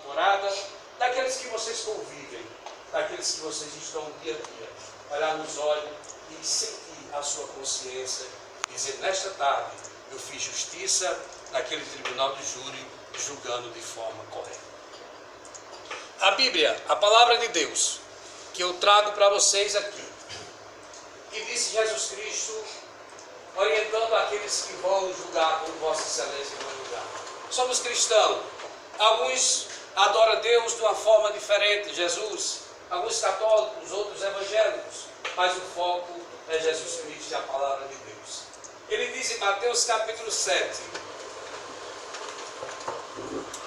namorada, daqueles que vocês convivem, daqueles que vocês estão dia a dia. Olhar nos olhos e sentir a sua consciência, dizer, nesta tarde eu fiz justiça naquele tribunal de júri, julgando de forma correta. A Bíblia, a palavra de Deus, que eu trago para vocês aqui, que disse Jesus Cristo, orientando aqueles que vão julgar, como Vossa Excelência vão julgar. Somos cristãos, alguns adoram Deus de uma forma diferente, Jesus, alguns católicos, outros evangélicos, mas o foco é Jesus Cristo e a palavra de Deus. Ele diz em Mateus capítulo 7,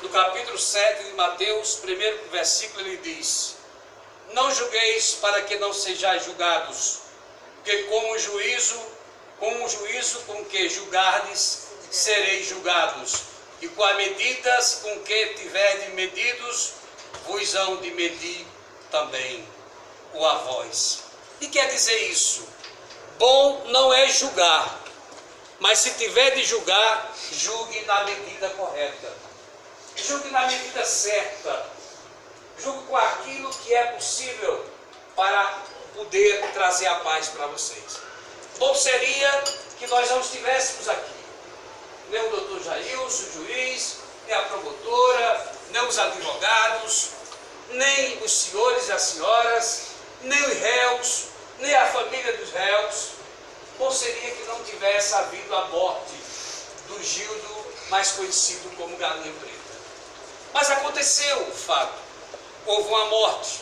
no capítulo 7 de Mateus, primeiro versículo, ele diz: não julgueis para que não sejais julgados, porque com o juízo com que julgardes, sereis julgados, e com as medidas com que tiverdes medidos, vos hão de medir também o a vós. E quer dizer isso? Bom não é julgar, mas se tiver de julgar, julgue na medida correta, julgue na medida certa, julgue com aquilo que é possível para poder trazer a paz para vocês. Bom seria que nós não estivéssemos aqui, nem o doutor Jailson, o juiz, nem a promotora, nem os advogados, nem os senhores e as senhoras, nem os réus, nem a família dos réus. Bom seria que não tivesse havido a morte do Gildo, mais conhecido como Galinha Preta. Mas aconteceu o fato. Houve uma morte,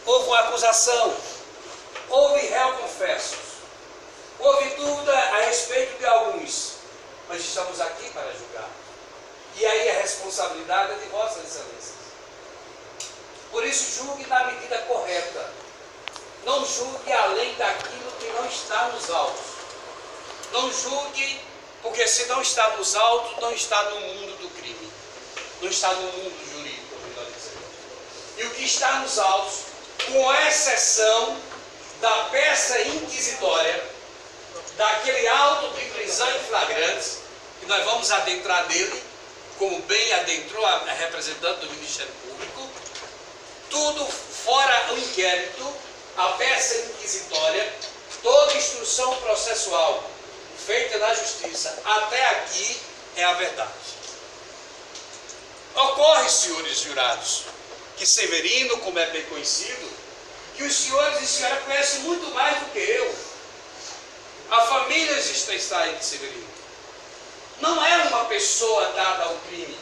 houve uma acusação, houve réu confessos, houve dúvida a respeito de alguns, mas estamos aqui para julgar. E aí a responsabilidade é de Vossas Excelências. Por isso, julgue na medida correta. Não julgue além daquilo que não está nos autos. Não julgue, porque se não está nos autos, não está no mundo do crime. Não está no mundo jurídico, melhor dizendo. E o que está nos autos, com exceção da peça inquisitória, daquele auto de prisão em flagrante, que nós vamos adentrar nele, como bem adentrou a representante do Ministério Público, tudo fora o inquérito, a peça inquisitória, toda instrução processual feita na justiça, até aqui é a verdade. Ocorre, senhores jurados, que Severino, como é bem conhecido, que os senhores e senhoras conhecem muito mais do que eu. A família existencial de Severino não é uma pessoa dada ao crime,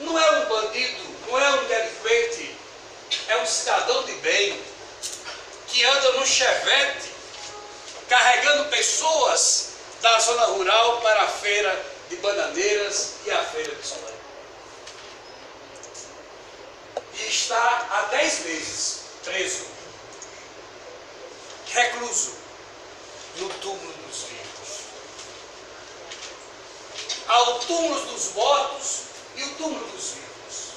não é um bandido, não é um delinquente, é um cidadão de bem que anda num chevette carregando pessoas da zona rural para a feira de Bananeiras e a feira de Solé. E está há 10 meses preso, recluso, no túmulo dos vivos. Há o túmulo dos mortos e o túmulo dos vivos.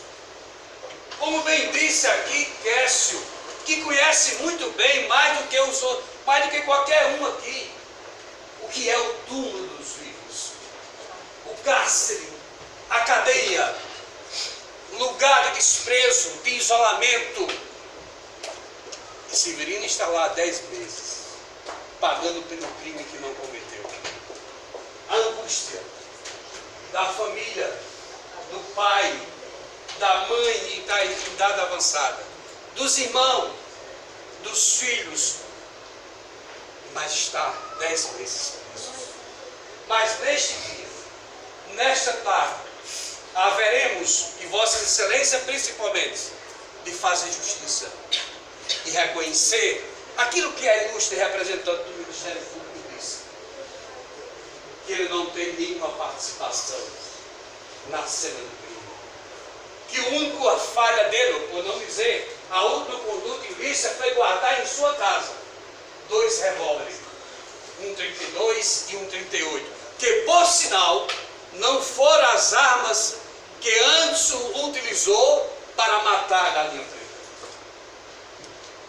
Como bem disse aqui Quércio, que conhece muito bem, mais do que os outros, mais do que qualquer um aqui, o que é o túmulo dos vivos, o cárcere, a cadeia, lugar de desprezo, de isolamento. E Severino está lá há 10 meses, pagando pelo crime que não cometeu. A angústia da família, do pai, da mãe em idade avançada, dos irmãos, dos filhos, mas está 10 meses preso. Mas neste dia, nesta tarde, haveremos, e Vossa Excelência principalmente, de fazer justiça e reconhecer aquilo que a ilustre representante do Ministério Público disse, que ele não tem nenhuma participação na cena do crime. Que a única falha dele, por não dizer, a última conduta ilícita foi guardar em sua casa 2 revólveres, um 32 e um 38, que por sinal não foram as armas que Anderson utilizou para matar a Galinha Preta.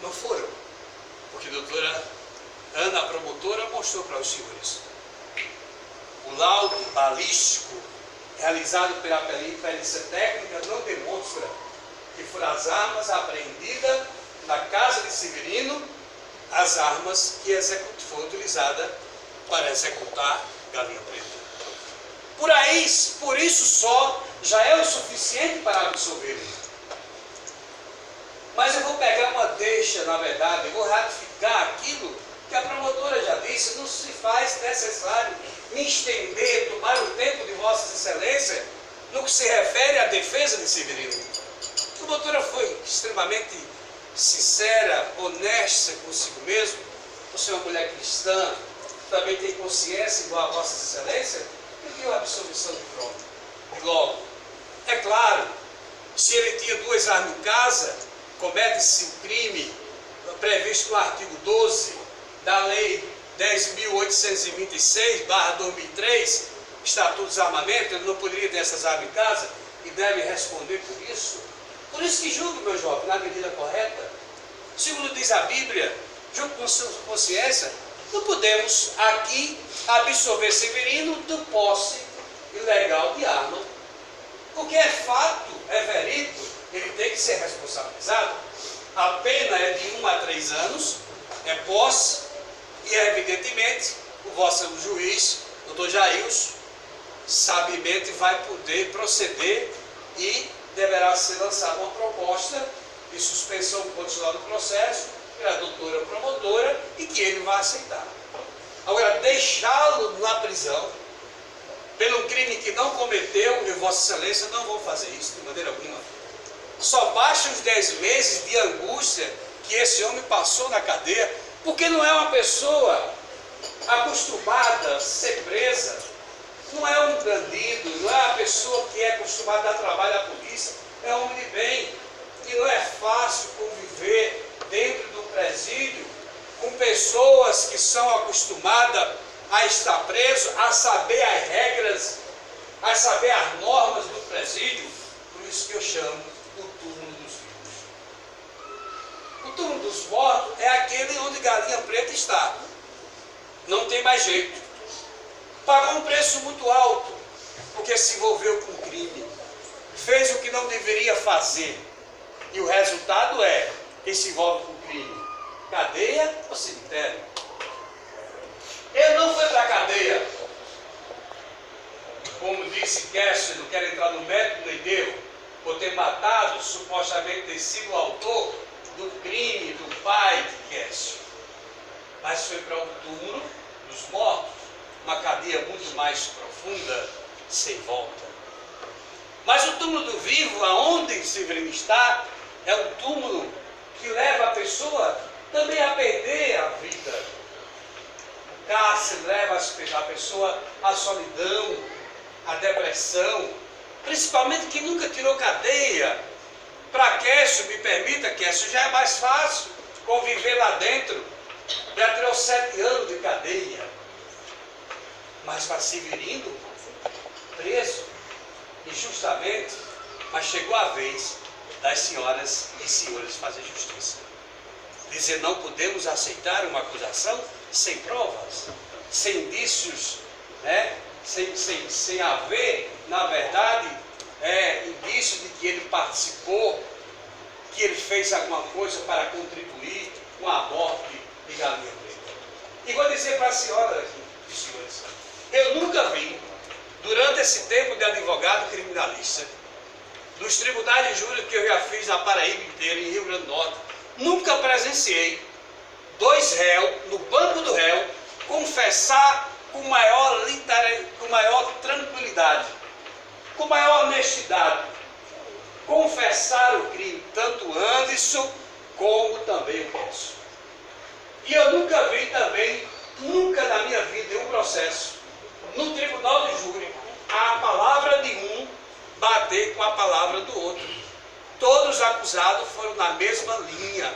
Não foram, porque a doutora Ana, a promotora, mostrou para os senhores. O laudo balístico realizado pela perícia técnica não demonstra demonstra que foram as armas apreendidas na casa de Severino, as armas que foram utilizadas para executar Galinha Preta. Por isso só já é o suficiente para absolver. Mas eu vou pegar uma deixa, na verdade, vou ratificar aquilo que a promotora já disse, não se faz necessário me estender, tomar o tempo de Vossa Excelência no que se refere à defesa de Severino. A promotora foi extremamente sincera, honesta consigo mesmo. Você é uma mulher cristã, também tem consciência igual a Vossa Excelência, pediu a absolvição de logo. É claro, se ele tinha 2 armas em casa, comete-se o crime previsto no artigo 12 da Lei 10.826/2003, Estatuto dos Armamentos, ele não poderia ter essas armas em casa e deve responder por isso. Por isso que julgo, meu jovem, na medida correta. Segundo diz a Bíblia, junto com sua consciência, não podemos aqui absolver Severino do posse ilegal de arma, porque é fato, é verídico, ele tem que ser responsabilizado. A pena é de 1 a 3 anos, é posse, e evidentemente o vosso juiz, doutor Jailson, sabiamente vai poder proceder e deverá ser lançada uma proposta de suspensão condicional do processo pela doutora promotora e que ele vai aceitar. Agora, deixá-lo na prisão pelo crime que não cometeu, eu, Vossa Excelência, não vou fazer isso de maneira alguma. Só basta os 10 meses de angústia que esse homem passou na cadeia, porque não é uma pessoa acostumada a ser presa, não é um bandido, não é uma pessoa que é acostumada a dar trabalho à polícia, é um homem de bem, e não é fácil conviver dentro do presídio com pessoas que são acostumadas a estar preso, a saber as regras, a saber as normas do presídio. Por isso que eu chamo o túmulo dos vivos. O túmulo dos mortos é aquele onde Galinha Preta está. Não tem mais jeito. Pagou um preço muito alto, porque se envolveu com crime. Fez o que não deveria fazer. E o resultado é, quem se envolve com crime, cadeia ou cemitério? Ele não foi para a cadeia. Como disse Kessler, não quero entrar no mérito nem deu, por ter matado, supostamente ter sido o autor do crime do pai de Kessler. Mas foi para o túmulo dos mortos, uma cadeia muito mais profunda, sem volta. Mas o túmulo do vivo, aonde Severino está, é um túmulo que leva a pessoa também a perder a vida. O cárcere leva a pessoa à solidão, à depressão, principalmente quem nunca tirou cadeia. Para Kessler, me permita, Kessler, já é mais fácil conviver lá dentro. Já tirou 7 anos de cadeia. Mas para Severino, preso, injustamente, mas chegou a vez das senhoras e senhores fazer justiça. Dizer, não podemos aceitar uma acusação sem provas, sem indícios, né? sem haver, na verdade, indício de que ele participou, que ele fez alguma coisa para contribuir com a morte de Galinha Preta. E vou dizer para a senhora aqui, senhores, eu nunca vi, durante esse tempo de advogado criminalista, dos tribunais de júri que eu já fiz na Paraíba inteira, em Rio Grande do Norte, nunca presenciei 2 réus, no banco do réu, confessar com maior tranquilidade, com maior honestidade, confessar o crime, tanto Anderson como também o Kessler. E eu nunca vi também, nunca na minha vida, em um processo, no tribunal de júri, a palavra de um bater com a palavra do outro. Todos os acusados foram na mesma linha,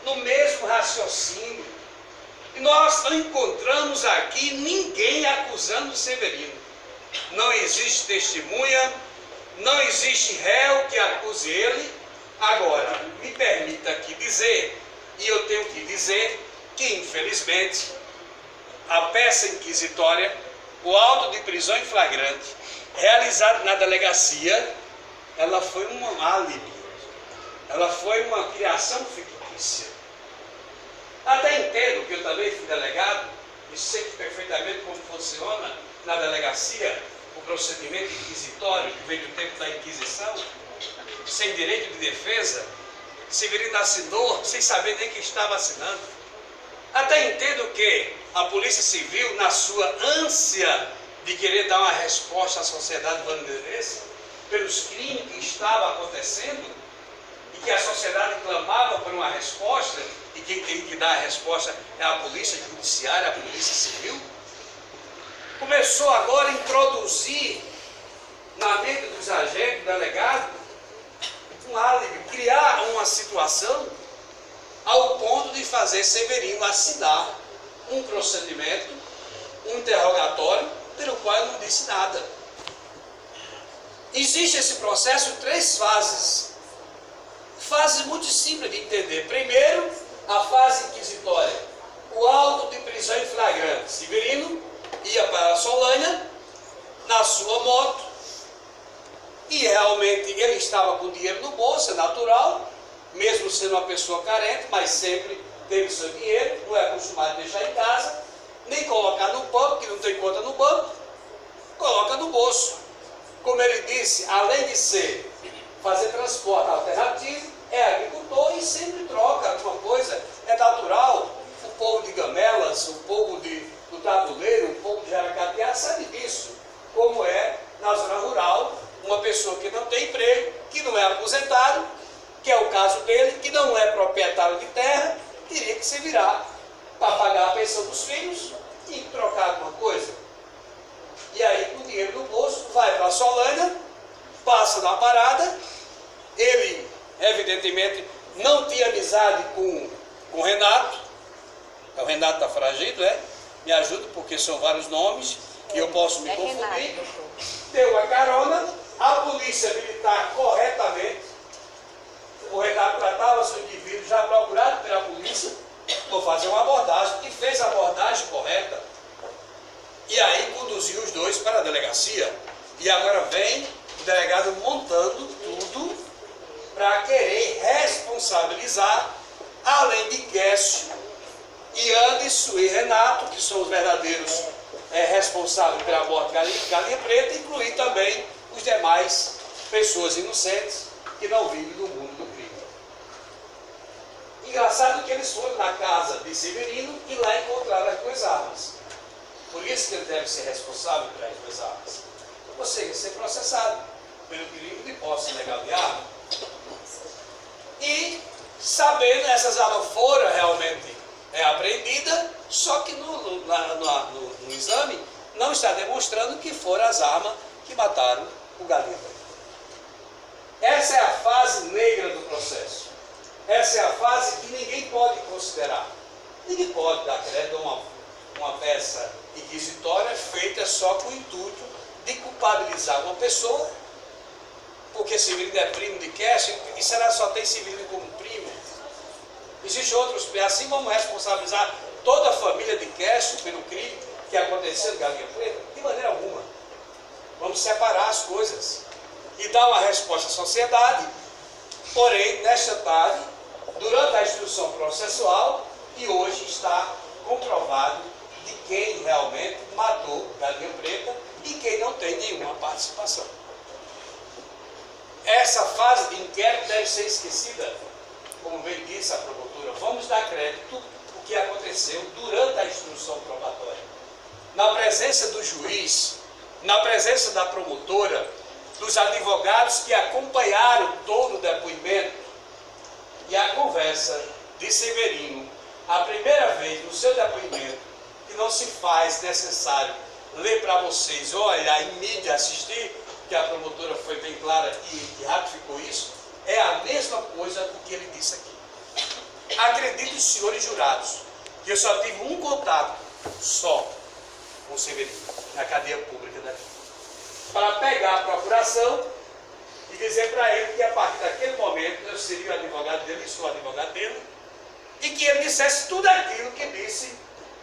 no mesmo raciocínio. E nós não encontramos aqui ninguém acusando Severino. Não existe testemunha, não existe réu que acuse ele. Agora, me permita aqui dizer, e eu tenho que dizer, que infelizmente, a peça inquisitória, o auto de prisão em flagrante, realizado na delegacia, ela foi um álibi, ela foi uma criação fictícia. Até entendo que eu também fui delegado e sei perfeitamente como funciona na delegacia o procedimento inquisitório que vem do tempo da Inquisição, sem direito de defesa. Severino assinou sem saber nem que estava assinando. Até entendo que a Polícia Civil, na sua ânsia de querer dar uma resposta à sociedade bandeirense pelos crimes que estavam acontecendo e que a sociedade clamava por uma resposta, e quem tem que dar a resposta é a Polícia Judiciária, a Polícia Civil, começou agora a introduzir na mente dos agentes, delegados, um álibi, criar uma situação ao ponto de fazer Severino assinar um procedimento, um interrogatório, pelo qual ele não disse nada. Existe esse processo em 3 fases. Fases muito simples de entender. Primeiro, a fase inquisitória. O auto de prisão em flagrante. Severino ia para a Solânia, na sua moto, e realmente ele estava com dinheiro no bolso, é natural, mesmo sendo uma pessoa carente, mas sempre teve seu dinheiro, não é acostumado a deixar em casa, nem colocar no banco, que não tem conta no banco, coloca no bolso. Como ele disse, além de fazer transporte alternativo, é agricultor e sempre troca alguma coisa, é natural. O povo de Gamelas, o povo do Tabuleiro, o povo de Jaracatiá sabe disso, como é na zona rural, uma pessoa que não tem emprego, que não é aposentado, que é o caso dele, que não é proprietário de terra, teria que se virar para pagar a pensão dos filhos e trocar alguma coisa. E aí, com o dinheiro no bolso, vai para a Solânia, passa na parada. Ele, evidentemente, não tinha amizade com o Renato. O Renato está foragido, é? Me ajuda, porque são vários nomes e eu posso me confundir. Deu a carona, a polícia militar corretamente. O Renato tratava-se do indivíduo já procurado pela polícia, por fazer uma abordagem, e fez a abordagem correta. E aí conduziu os dois para a delegacia. E agora vem o delegado montando tudo para querer responsabilizar, além de Guécio e Anderson e Renato, que são os verdadeiros responsáveis pela morte de Galinha Preta, incluir também os demais pessoas inocentes que não vivem no mundo do crime. Engraçado que eles foram na casa de Severino e lá encontraram as 2 armas. Por isso que ele deve ser responsável pelas 2 armas. Ou seja, ser processado pelo crime de posse ilegal de arma. E, sabendo, essas armas foram realmente apreendidas, só que no exame não está demonstrando que foram as armas que mataram o Galinha Preta. Essa é a fase negra do processo. Essa é a fase que ninguém pode considerar. Ninguém pode dar crédito a uma peça inquisitória feita só com o intuito de culpabilizar uma pessoa, porque Severino é primo de Guécio, e será só tem Severino como primo? Existem outros, assim vamos responsabilizar toda a família de Guécio pelo crime que aconteceu em Galinha Preta? De maneira alguma. Vamos separar as coisas e dar uma resposta à sociedade. Porém, nesta tarde, durante a instrução processual, e hoje está comprovado de quem realmente matou Galinha Preta e quem não tem nenhuma participação. Essa fase de inquérito deve ser esquecida, como bem disse a promotora. Vamos dar crédito ao que aconteceu durante a instrução probatória. Na presença do juiz, na presença da promotora, dos advogados que acompanharam todo o depoimento e a conversa de Severino, a primeira vez no seu depoimento, que não se faz necessário ler para vocês ou olhar em mídia, assistir, que a promotora foi bem clara e ratificou isso, é a mesma coisa do que ele disse aqui. Acreditem, senhores jurados, que eu só tive um contato só com o Severino, na cadeia pública daqui, para pegar a procuração e dizer para ele que a partir daquele momento eu seria o advogado dele, sou o advogado dele, e que ele dissesse tudo aquilo que disse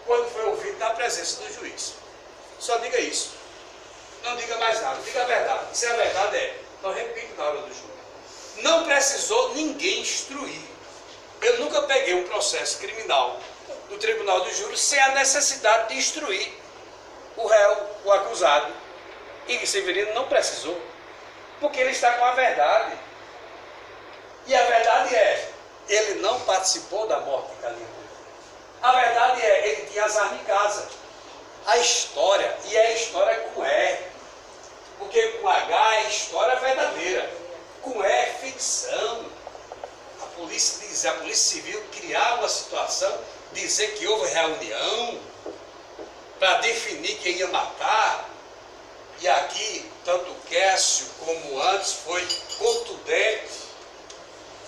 quando foi ouvido na presença do juiz. Só diga isso. Não diga mais nada, diga a verdade. Se a verdade é Então, repito na hora do júri. Não precisou ninguém instruir. Eu nunca peguei um processo criminal do Tribunal do Júri sem a necessidade de instruir o réu, o acusado. E Severino não precisou, porque ele está com a verdade. E a verdade é, ele não participou da morte de Galinha Preta. A verdade é, ele tinha as armas em casa. A história, e é história com E, porque com H é história verdadeira, com E é ficção. A polícia civil criar uma situação, dizer que houve reunião para definir quem ia matar, e aqui, tanto Quércio como antes, foi contundente,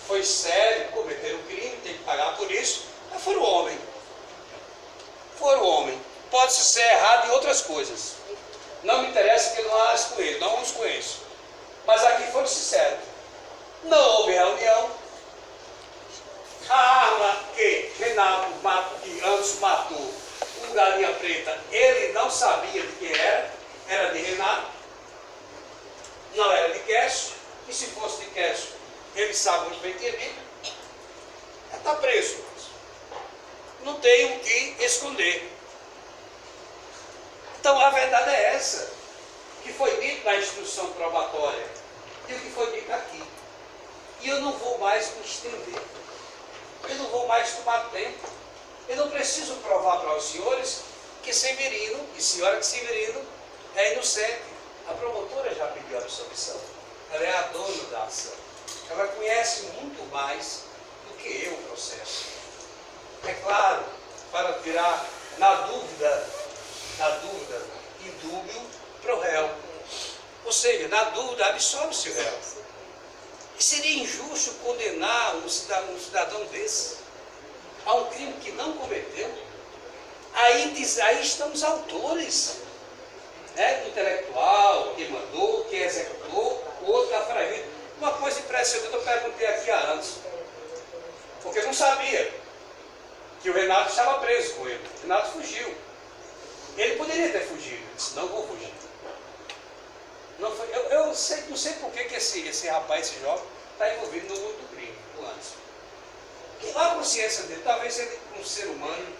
foi sério, cometeram um crime, tem que pagar por isso, mas foram homem. Foram homem. Pode ser errado em outras coisas. Não me interessa que eu não as com ele, não os conheço. Mas aqui foram sinceros. Não houve reunião. A arma que Renato que antes matou o Galinha Preta, ele não sabia de quem era de Renato, não era de Quércio, e se fosse de Quércio, ele sabe muito bem que ele está preso. Não tem o que esconder. Então a verdade é essa, que foi dito na instrução probatória, e o que foi dito aqui. E eu não vou mais me estender. Eu não vou mais tomar tempo. Eu não preciso provar para os senhores que Severino, e senhora que Severino, é inocente. A promotora já pediu a absolvição. Ela é a dona da ação. Ela conhece muito mais do que eu o processo. É claro, para tirar na dúvida, indúbio para o réu. Ou seja, na dúvida, absolve-se o réu. E seria injusto condenar um cidadão desse a um crime que não cometeu. Aí estão os autores, né? O intelectual, quem mandou, quem executou, o outro está fragido. Uma coisa impressionante, eu perguntei aqui há anos, porque eu não sabia que o Renato estava preso com ele. O Renato fugiu. Ele poderia ter fugido. Ele disse, não vou fugir. Não foi, não sei por que esse rapaz, esse jovem, está envolvido no mundo do crime, o Anderson. E lá a consciência dele, talvez ele, um ser humano,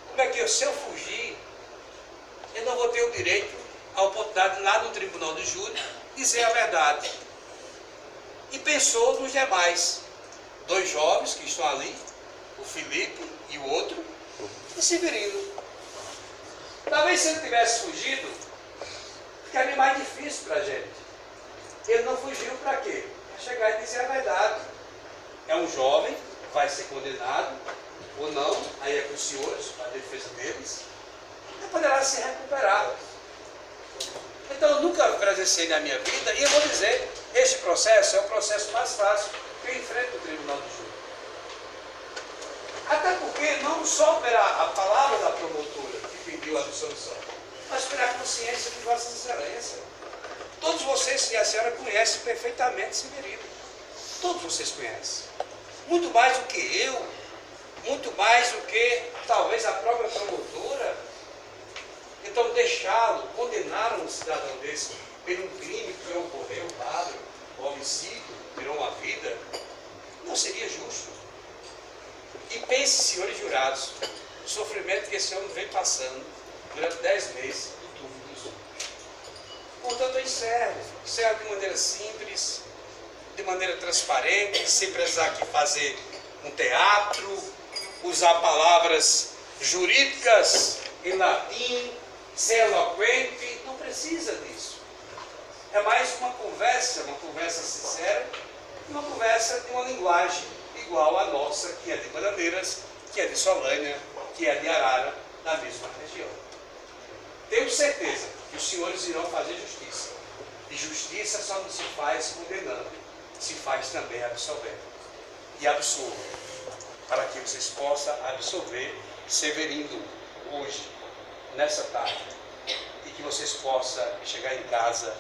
como é que se eu fugir, eu não vou ter o direito, a oportunidade lá no tribunal do júri, dizer a verdade. E pensou nos demais, dois jovens que estão ali, o Felipe e o outro, e Severino. Talvez se ele tivesse fugido, ficaria mais difícil para a gente. Ele não fugiu para quê? Para chegar e dizer a verdade. É um jovem, vai ser condenado, ou não, aí é com os senhores, para a defesa deles, e poderá se recuperar. Então eu nunca presenciei na minha vida, e eu vou dizer, este processo é o processo mais fácil que eu enfrento no Tribunal do Júri. Até porque não só pela a palavra da promotora que pediu a absolvição, mas pela consciência de Vossa Excelência. Todos vocês e a senhora conhecem perfeitamente Severino. Todos vocês conhecem. Muito mais do que eu, muito mais do que talvez a própria promotora. Então deixá-lo, condenar um cidadão desse por um crime que ocorreu, homicídio, tirou uma vida, não seria justo. E pense, senhores jurados, o sofrimento que esse homem vem passando durante 10 meses do túmulo dos outros. Portanto, eu encerro de maneira simples, de maneira transparente, sem precisar aqui fazer um teatro, usar palavras jurídicas em latim, ser eloquente, não precisa disso. É mais uma conversa sincera, uma conversa de uma linguagem igual à nossa, que é de Bananeiras, que é de Solânia, que é de Arara, na mesma região. Tenho certeza que os senhores irão fazer justiça. E justiça só não se faz condenando, se faz também absolvendo. E absolva, para que vocês possam absolver Severino hoje, nessa tarde. E que vocês possam chegar em casa,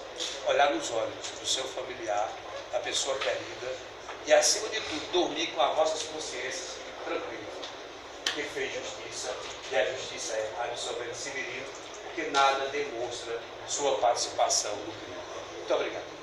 olhar nos olhos do seu familiar, da pessoa querida, e acima de tudo, dormir com as vossas consciências tranquilas. Que fez justiça, e a justiça é absolver Severino, porque nada demonstra sua participação no crime. Muito obrigado.